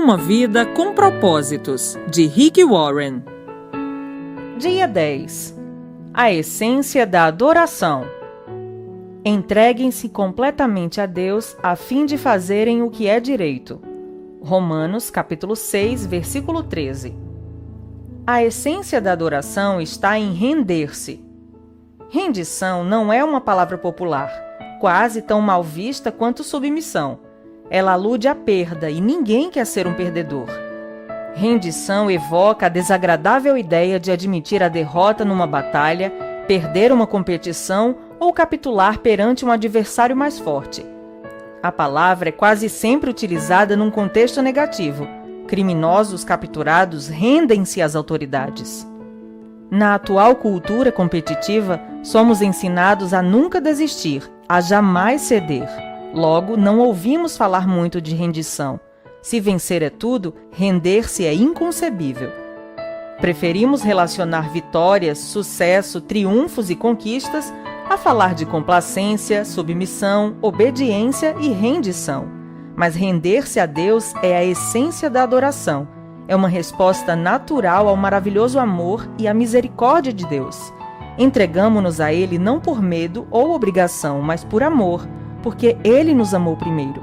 Uma vida com propósitos, de Rick Warren. Dia 10. A essência da adoração. Entreguem-se completamente a Deus a fim de fazerem o que é direito. Romanos, capítulo 6, versículo 13. A essência da adoração está em render-se. Rendição não é uma palavra popular, quase tão mal vista quanto submissão. Ela alude à perda e ninguém quer ser um perdedor. Rendição evoca a desagradável ideia de admitir a derrota numa batalha, perder uma competição ou capitular perante um adversário mais forte. A palavra é quase sempre utilizada num contexto negativo. Criminosos capturados rendem-se às autoridades. Na atual cultura competitiva, somos ensinados a nunca desistir, a jamais ceder. Logo, não ouvimos falar muito de rendição. Se vencer é tudo, render-se é inconcebível. Preferimos relacionar vitórias, sucesso, triunfos e conquistas a falar de complacência, submissão, obediência e rendição. Mas render-se a Deus é a essência da adoração. É uma resposta natural ao maravilhoso amor e à misericórdia de Deus. Entregamo-nos a Ele não por medo ou obrigação, mas por amor, porque Ele nos amou primeiro.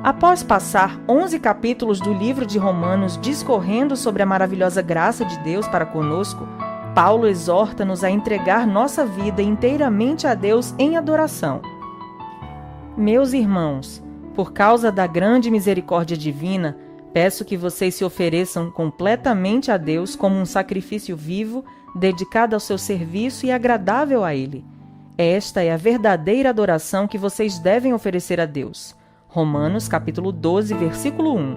Após passar 11 capítulos do livro de Romanos discorrendo sobre a maravilhosa graça de Deus para conosco, Paulo exorta-nos a entregar nossa vida inteiramente a Deus em adoração. Meus irmãos, por causa da grande misericórdia divina, peço que vocês se ofereçam completamente a Deus como um sacrifício vivo, dedicado ao seu serviço e agradável a Ele. Esta é a verdadeira adoração que vocês devem oferecer a Deus. Romanos, capítulo 12, versículo 1.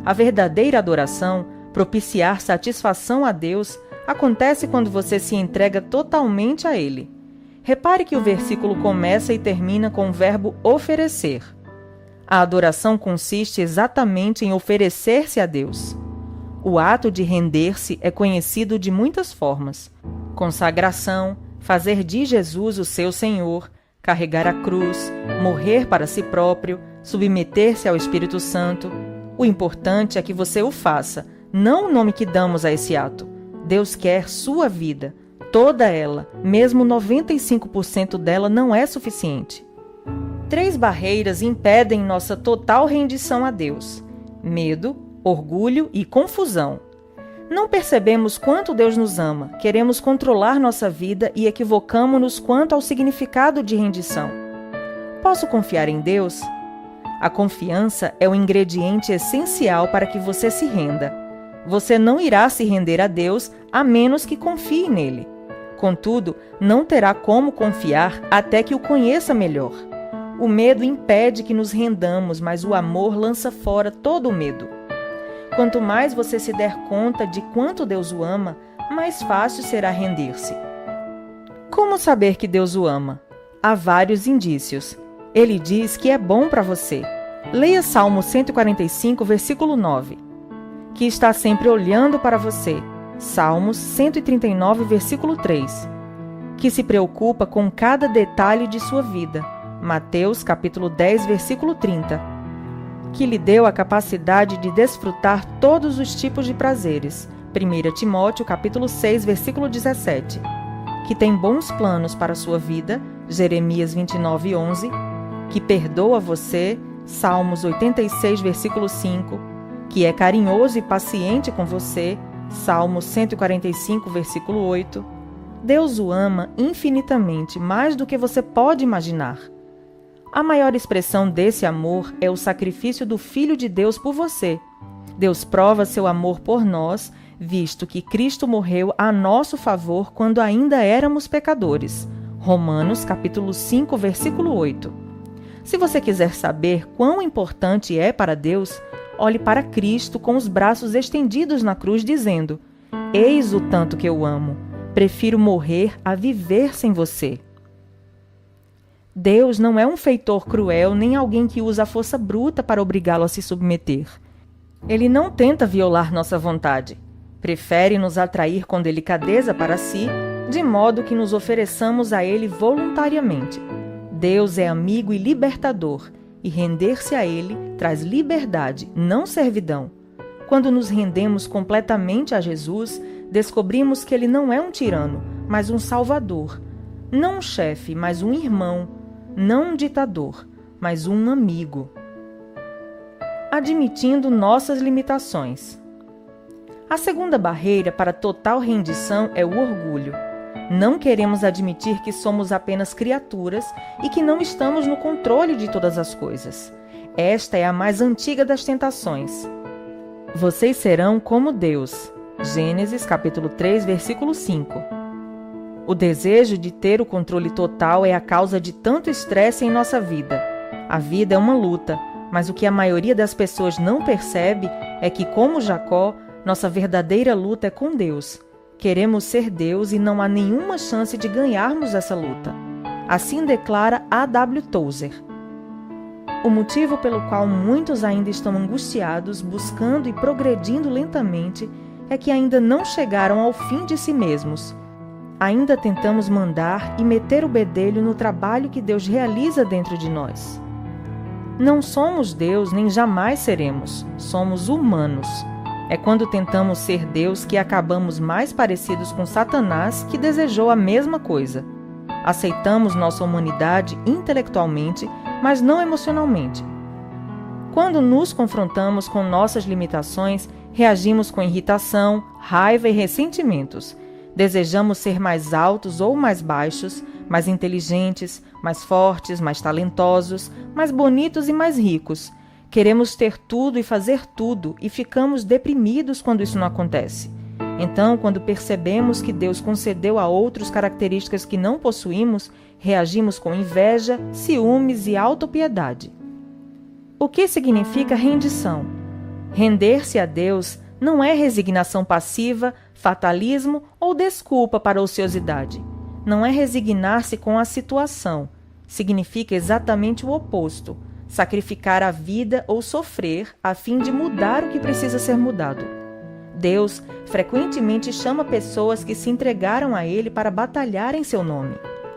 A verdadeira adoração, propiciar satisfação a Deus, acontece quando você se entrega totalmente a Ele. Repare que o versículo começa e termina com o verbo oferecer. A adoração consiste exatamente em oferecer-se a Deus. O ato de render-se é conhecido de muitas formas: consagração, fazer de Jesus o seu Senhor, carregar a cruz, morrer para si próprio, submeter-se ao Espírito Santo. O importante é que você o faça, não o nome que damos a esse ato. Deus quer sua vida, toda ela, mesmo 95% dela não é suficiente. 3 barreiras impedem nossa total rendição a Deus: medo, orgulho e confusão. Não percebemos quanto Deus nos ama, queremos controlar nossa vida e equivocamo-nos quanto ao significado de rendição. Posso confiar em Deus? A confiança é o ingrediente essencial para que você se renda. Você não irá se render a Deus a menos que confie nele. Contudo, não terá como confiar até que o conheça melhor. O medo impede que nos rendamos, mas o amor lança fora todo o medo. Quanto mais você se der conta de quanto Deus o ama, mais fácil será render-se. Como saber que Deus o ama? Há vários indícios. Ele diz que é bom para você. Leia Salmo 145, versículo 9. Que está sempre olhando para você. Salmos 139, versículo 3. Que se preocupa com cada detalhe de sua vida. Mateus, capítulo 10, versículo 30. Que lhe deu a capacidade de desfrutar todos os tipos de prazeres. 1 Timóteo, capítulo 6, versículo 17. Que tem bons planos para a sua vida. Jeremias 29, 11. Que perdoa você. Salmos 86, versículo 5. Que é carinhoso e paciente com você. Salmos 145, versículo 8. Deus o ama infinitamente, mais do que você pode imaginar. A maior expressão desse amor é o sacrifício do Filho de Deus por você. Deus prova seu amor por nós, visto que Cristo morreu a nosso favor quando ainda éramos pecadores. Romanos, capítulo 5, versículo 8. Se você quiser saber quão importante é para Deus, olhe para Cristo com os braços estendidos na cruz, dizendo: Eis o tanto que eu amo. Prefiro morrer a viver sem você. Deus não é um feitor cruel nem alguém que usa a força bruta para obrigá-lo a se submeter. Ele não tenta violar nossa vontade. Prefere nos atrair com delicadeza para si, de modo que nos ofereçamos a Ele voluntariamente. Deus é amigo e libertador. e render-se a Ele traz liberdade, não servidão. Quando nos rendemos completamente a Jesus, descobrimos que Ele não é um tirano, mas um salvador. Não um chefe, mas um irmão. Não um ditador, mas um amigo. Admitindo nossas limitações. A segunda barreira para total rendição é o orgulho. Não queremos admitir que somos apenas criaturas e que não estamos no controle de todas as coisas. Esta é a mais antiga das tentações. Vocês serão como Deus. Gênesis capítulo 3, versículo 5. O desejo de ter o controle total é a causa de tanto estresse em nossa vida. A vida é uma luta, mas o que a maioria das pessoas não percebe é que, como Jacó, nossa verdadeira luta é com Deus. Queremos ser Deus e não há nenhuma chance de ganharmos essa luta. Assim declara A.W. Tozer. O motivo pelo qual muitos ainda estão angustiados, buscando e progredindo lentamente, é que ainda não chegaram ao fim de si mesmos. Ainda tentamos mandar e meter o bedelho no trabalho que Deus realiza dentro de nós. Não somos Deus nem jamais seremos, somos humanos. É quando tentamos ser Deus que acabamos mais parecidos com Satanás, que desejou a mesma coisa. Aceitamos nossa humanidade intelectualmente, mas não emocionalmente. Quando nos confrontamos com nossas limitações, reagimos com irritação, raiva e ressentimentos. Desejamos ser mais altos ou mais baixos, mais inteligentes, mais fortes, mais talentosos, mais bonitos e mais ricos. Queremos ter tudo e fazer tudo e ficamos deprimidos quando isso não acontece. Então, quando percebemos que Deus concedeu a outros características que não possuímos, reagimos com inveja, ciúmes e autopiedade. O que significa rendição? Render-se a Deus não é resignação passiva, fatalismo ou desculpa para a ociosidade. Não é resignar-se com a situação. Significa exatamente o oposto. Sacrificar a vida ou sofrer a fim de mudar o que precisa ser mudado. Deus frequentemente chama pessoas que se entregaram a Ele para batalhar em seu nome.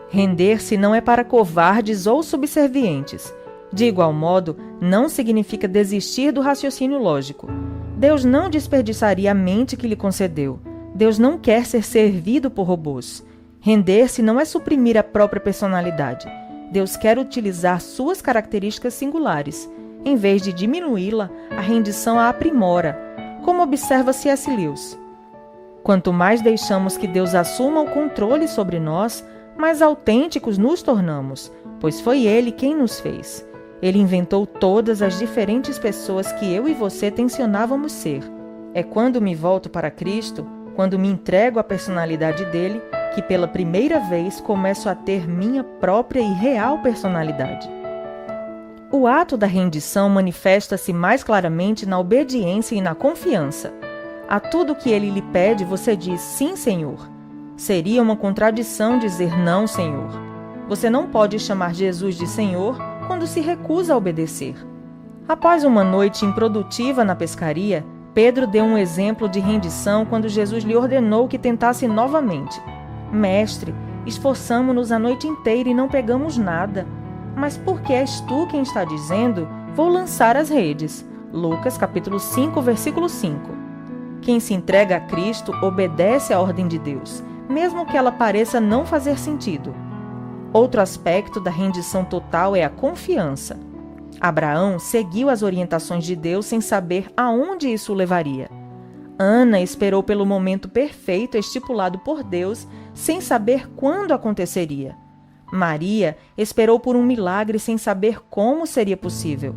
Render-se não é para covardes ou subservientes. De igual modo, não significa desistir do raciocínio lógico. Deus não desperdiçaria a mente que lhe concedeu. Deus não quer ser servido por robôs. Render-se não é suprimir a própria personalidade. Deus quer utilizar suas características singulares. Em vez de diminuí-la, a rendição a aprimora, como observa C.S. Lewis. Quanto mais deixamos que Deus assuma o controle sobre nós, mais autênticos nos tornamos, pois foi Ele quem nos fez. Ele inventou todas as diferentes pessoas que eu e você tensionávamos ser. É quando me volto para Cristo, quando me entrego à personalidade dele, que pela primeira vez começo a ter minha própria e real personalidade. O ato da rendição manifesta-se mais claramente na obediência e na confiança. A tudo que ele lhe pede, você diz sim, Senhor. Seria uma contradição dizer não, Senhor. Você não pode chamar Jesus de Senhor quando se recusa a obedecer. Após uma noite improdutiva na pescaria, Pedro deu um exemplo de rendição quando Jesus lhe ordenou que tentasse novamente. Mestre, esforçamo-nos a noite inteira e não pegamos nada. Mas por que és tu quem está dizendo, vou lançar as redes? Lucas capítulo 5, versículo 5. Quem se entrega a Cristo obedece à ordem de Deus, mesmo que ela pareça não fazer sentido. Outro aspecto da rendição total é a confiança. Abraão seguiu as orientações de Deus sem saber aonde isso o levaria. Ana esperou pelo momento perfeito estipulado por Deus, sem saber quando aconteceria. Maria esperou por um milagre sem saber como seria possível.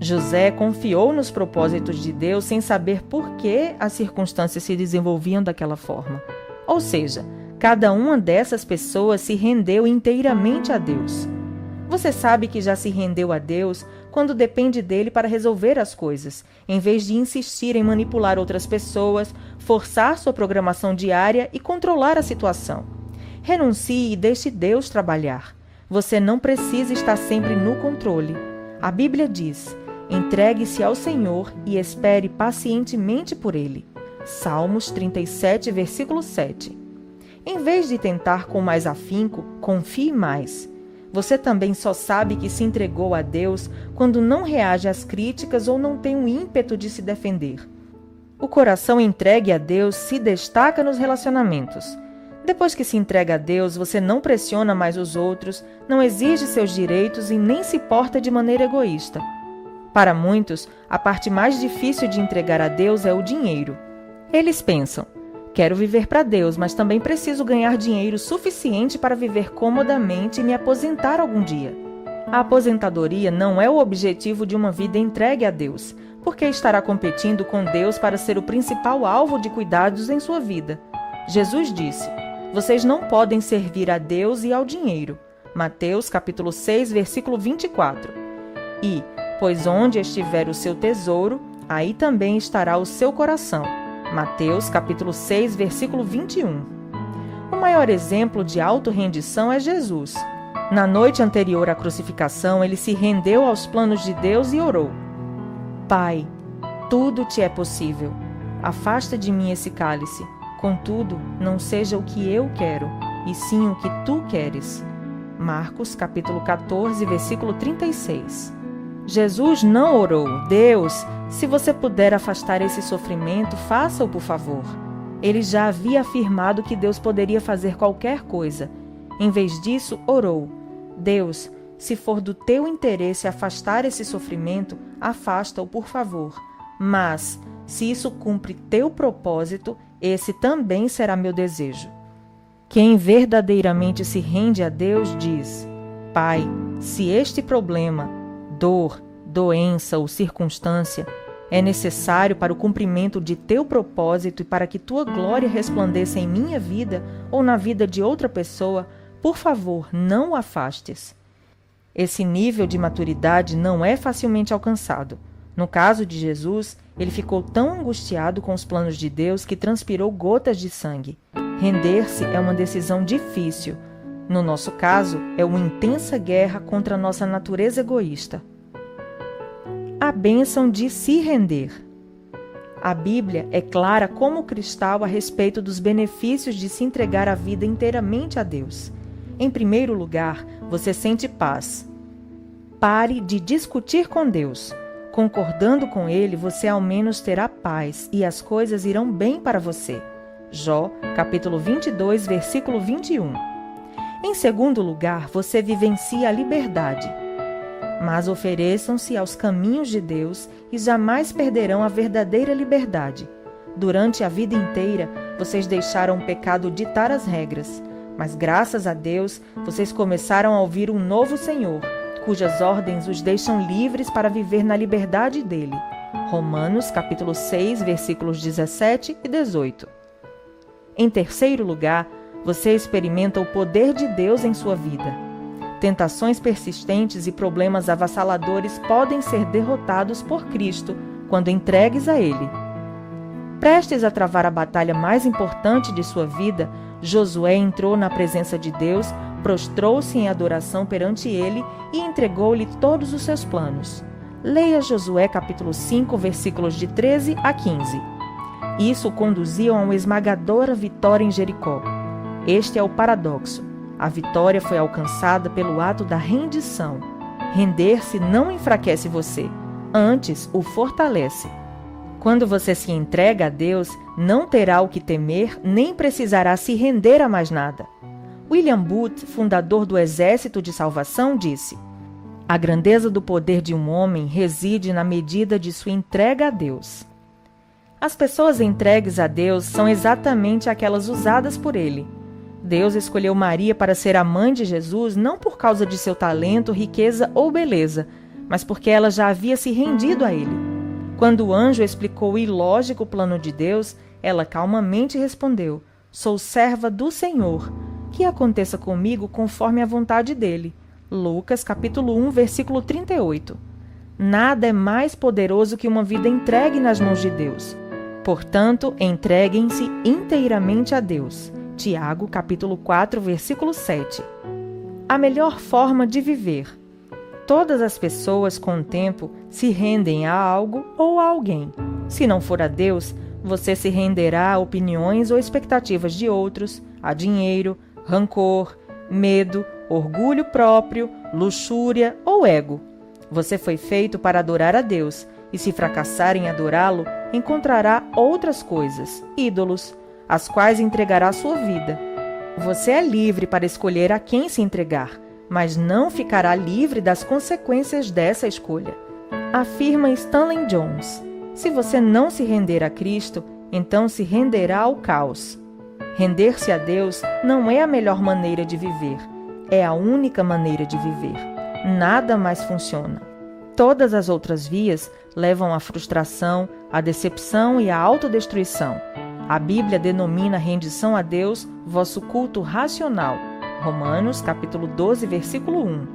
José confiou nos propósitos de Deus sem saber por que as circunstâncias se desenvolviam daquela forma. Ou seja, cada uma dessas pessoas se rendeu inteiramente a Deus. Você sabe que já se rendeu a Deus quando depende dele para resolver as coisas, em vez de insistir em manipular outras pessoas, forçar sua programação diária e controlar a situação. Renuncie e deixe Deus trabalhar. Você não precisa estar sempre no controle. A Bíblia diz: entregue-se ao Senhor e espere pacientemente por Ele. Salmos 37, versículo 7. Em vez de tentar com mais afinco, confie mais. Você também só sabe que se entregou a Deus quando não reage às críticas ou não tem o ímpeto de se defender. O coração entregue a Deus se destaca nos relacionamentos. Depois que se entrega a Deus, você não pressiona mais os outros, não exige seus direitos e nem se porta de maneira egoísta. Para muitos, a parte mais difícil de entregar a Deus é o dinheiro. Eles pensam: quero viver para Deus, mas também preciso ganhar dinheiro suficiente para viver comodamente e me aposentar algum dia. A aposentadoria não é o objetivo de uma vida entregue a Deus, porque estará competindo com Deus para ser o principal alvo de cuidados em sua vida. Jesus disse: vocês não podem servir a Deus e ao dinheiro. Mateus capítulo 6, versículo 24. E, pois onde estiver o seu tesouro, aí também estará o seu coração. Mateus capítulo 6, versículo 21. O maior exemplo de autorrendição é Jesus. Na noite anterior à crucificação, ele se rendeu aos planos de Deus e orou: Pai, tudo te é possível. Afasta de mim esse cálice. Contudo, não seja o que eu quero, e sim o que tu queres. Marcos capítulo 14, versículo 36. Jesus não orou: Deus, se você puder afastar esse sofrimento, faça-o, por favor. Ele já havia afirmado que Deus poderia fazer qualquer coisa. Em vez disso, orou: Deus, se for do teu interesse afastar esse sofrimento, afasta-o, por favor. Mas, se isso cumpre teu propósito, esse também será meu desejo. Quem verdadeiramente se rende a Deus diz: Pai, se este problema, dor, doença ou circunstância é necessário para o cumprimento de teu propósito e para que tua glória resplandeça em minha vida ou na vida de outra pessoa, por favor, não o afastes. Esse nível de maturidade não é facilmente alcançado. No caso de Jesus, ele ficou tão angustiado com os planos de Deus que transpirou gotas de sangue. Render-se é uma decisão difícil. No nosso caso, é uma intensa guerra contra a nossa natureza egoísta. A bênção de se render. A Bíblia é clara como cristal a respeito dos benefícios de se entregar a vida inteiramente a Deus. Em primeiro lugar, você sente paz. Pare de discutir com Deus. Concordando com Ele, você ao menos terá paz e as coisas irão bem para você. Jó, capítulo 22, versículo 21. Em segundo lugar, você vivencia a liberdade. Mas ofereçam-se aos caminhos de Deus e jamais perderão a verdadeira liberdade. Durante a vida inteira, vocês deixaram o pecado ditar as regras. Mas graças a Deus, vocês começaram a ouvir um novo Senhor, cujas ordens os deixam livres para viver na liberdade dele. Romanos, capítulo 6, versículos 17 e 18. Em terceiro lugar, você experimenta o poder de Deus em sua vida. Tentações persistentes e problemas avassaladores podem ser derrotados por Cristo quando entregues a Ele. Prestes a travar a batalha mais importante de sua vida, Josué entrou na presença de Deus, prostrou-se em adoração perante Ele e entregou-lhe todos os seus planos. Leia Josué capítulo 5, versículos de 13 a 15. Isso o conduziu a uma esmagadora vitória em Jericó. Este é o paradoxo. A vitória foi alcançada pelo ato da rendição. Render-se não enfraquece você, antes o fortalece. Quando você se entrega a Deus, não terá o que temer, nem precisará se render a mais nada. William Booth, fundador do Exército de Salvação, disse: a grandeza do poder de um homem reside na medida de sua entrega a Deus. As pessoas entregues a Deus são exatamente aquelas usadas por Ele. Deus escolheu Maria para ser a mãe de Jesus não por causa de seu talento, riqueza ou beleza, mas porque ela já havia se rendido a Ele. Quando o anjo explicou o ilógico plano de Deus, ela calmamente respondeu: sou serva do Senhor, que aconteça comigo conforme a vontade dele. Lucas capítulo 1, versículo 38. Nada é mais poderoso que uma vida entregue nas mãos de Deus. Portanto, entreguem-se inteiramente a Deus. Tiago, capítulo 4, versículo 7. A melhor forma de viver. Todas as pessoas, com o tempo, se rendem a algo ou a alguém. Se não for a Deus, você se renderá a opiniões ou expectativas de outros, a dinheiro, rancor, medo orgulho próprio, luxúria ou ego. Você foi feito para adorar a Deus, e se fracassar em adorá-lo, encontrará outras coisas, ídolos, às quais entregará sua vida. Você é livre para escolher a quem se entregar, mas não ficará livre das consequências dessa escolha. Afirma Stanley Jones: se você não se render a Cristo, então se renderá ao caos. Render-se a Deus não é a melhor maneira de viver, é a única maneira de viver. Nada mais funciona. Todas as outras vias levam à frustração, à decepção e à autodestruição. A Bíblia denomina a rendição a Deus vosso culto racional. Romanos, capítulo 12, versículo 1.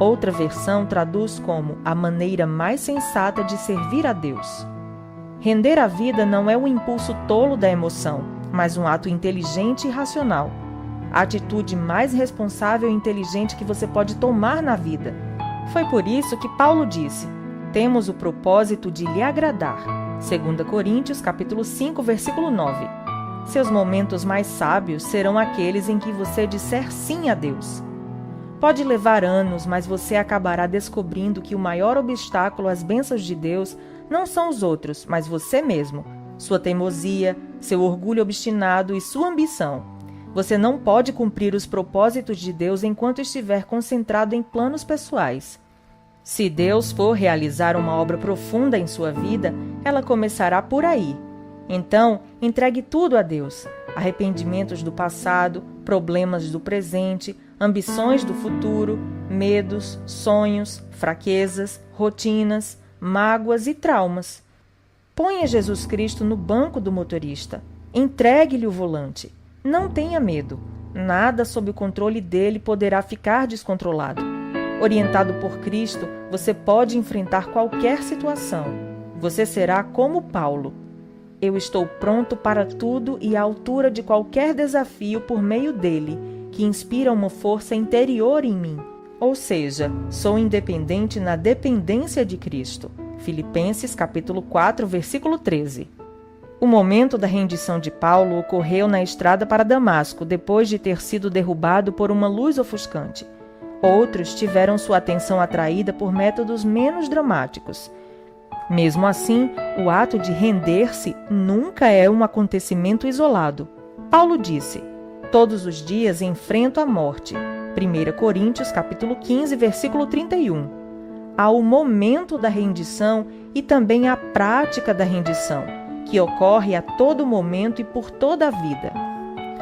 Outra versão traduz como a maneira mais sensata de servir a Deus. Render a vida não é um impulso tolo da emoção, mas um ato inteligente e racional. A atitude mais responsável e inteligente que você pode tomar na vida. Foi por isso que Paulo disse: temos o propósito de lhe agradar. 2 Coríntios, capítulo 5, versículo 9. Seus momentos mais sábios serão aqueles em que você disser sim a Deus. Pode levar anos, mas você acabará descobrindo que o maior obstáculo às bênçãos de Deus não são os outros, mas você mesmo, sua teimosia, seu orgulho obstinado e sua ambição. Você não pode cumprir os propósitos de Deus enquanto estiver concentrado em planos pessoais. Se Deus for realizar uma obra profunda em sua vida, ela começará por aí. Então, entregue tudo a Deus: arrependimentos do passado, problemas do presente, ambições do futuro, medos, sonhos, fraquezas, rotinas, mágoas e traumas. Ponha Jesus Cristo no banco do motorista. Entregue-lhe o volante. Não tenha medo. Nada sob o controle dele poderá ficar descontrolado. Orientado por Cristo, você pode enfrentar qualquer situação. Você será como Paulo. Eu estou pronto para tudo e à altura de qualquer desafio por meio dele, que inspira uma força interior em mim. Ou seja, sou independente na dependência de Cristo. Filipenses capítulo 4, versículo 13. O momento da rendição de Paulo ocorreu na estrada para Damasco, depois de ter sido derrubado por uma luz ofuscante. Outros tiveram sua atenção atraída por métodos menos dramáticos. Mesmo assim, o ato de render-se nunca é um acontecimento isolado. Paulo disse: todos os dias enfrento a morte. 1 Coríntios capítulo 15, versículo 31. Há o momento da rendição e também a prática da rendição, que ocorre a todo momento e por toda a vida.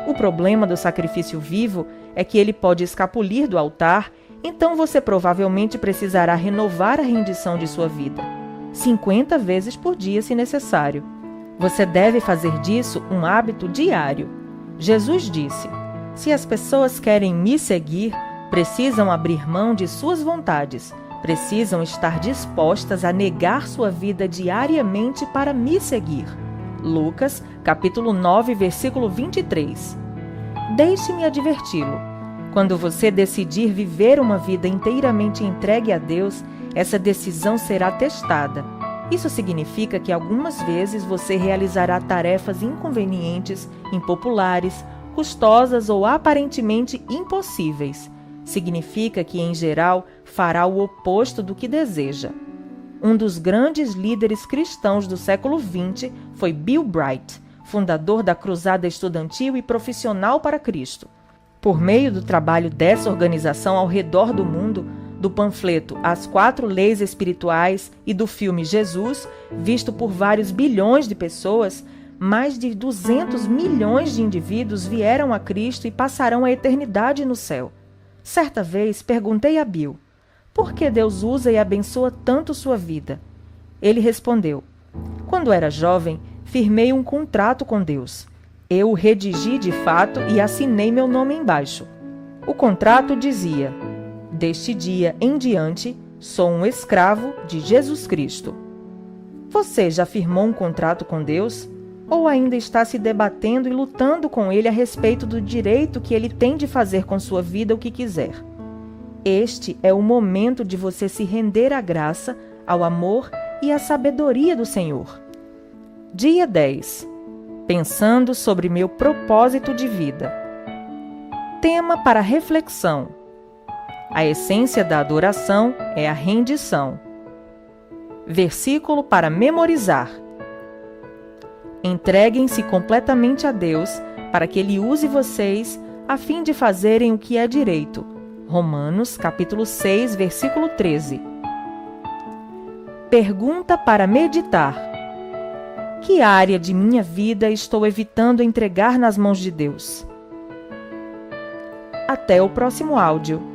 O problema do sacrifício vivo é que ele pode escapulir do altar, então você provavelmente precisará renovar a rendição de sua vida, 50 vezes por dia se necessário. Você deve fazer disso um hábito diário. Jesus disse: se as pessoas querem me seguir, precisam abrir mão de suas vontades, precisam estar dispostas a negar sua vida diariamente para me seguir. Lucas, capítulo 9, versículo 23. Deixe-me adverti-lo. Quando você decidir viver uma vida inteiramente entregue a Deus, essa decisão será testada. Isso significa que algumas vezes você realizará tarefas inconvenientes, impopulares, custosas ou aparentemente impossíveis. Significa que, em geral, fará o oposto do que deseja. Um dos grandes líderes cristãos do século XX foi Bill Bright, fundador da Cruzada Estudantil e Profissional para Cristo. Por meio do trabalho dessa organização ao redor do mundo, do panfleto As 4 Leis Espirituais e do filme Jesus, visto por vários bilhões de pessoas, mais de 200 milhões de indivíduos vieram a Cristo e passarão a eternidade no céu. Certa vez perguntei a Bill: por que Deus usa e abençoa tanto sua vida? Ele respondeu: quando era jovem, firmei um contrato com Deus. Eu o redigi de fato e assinei meu nome embaixo. O contrato dizia: deste dia em diante, sou um escravo de Jesus Cristo. Você já firmou um contrato com Deus? Ou ainda está se debatendo e lutando com Ele a respeito do direito que Ele tem de fazer com sua vida o que quiser? Este é o momento de você se render à graça, ao amor e à sabedoria do Senhor. Dia 10. Pensando sobre meu propósito de vida. Tema para reflexão: A essência da adoração é a rendição. Versículo para memorizar. Entreguem-se completamente a Deus para que Ele use vocês a fim de fazerem o que é direito. Romanos, capítulo 6, versículo 13. Pergunta para meditar. Que área de minha vida estou evitando entregar nas mãos de Deus? Até o próximo áudio.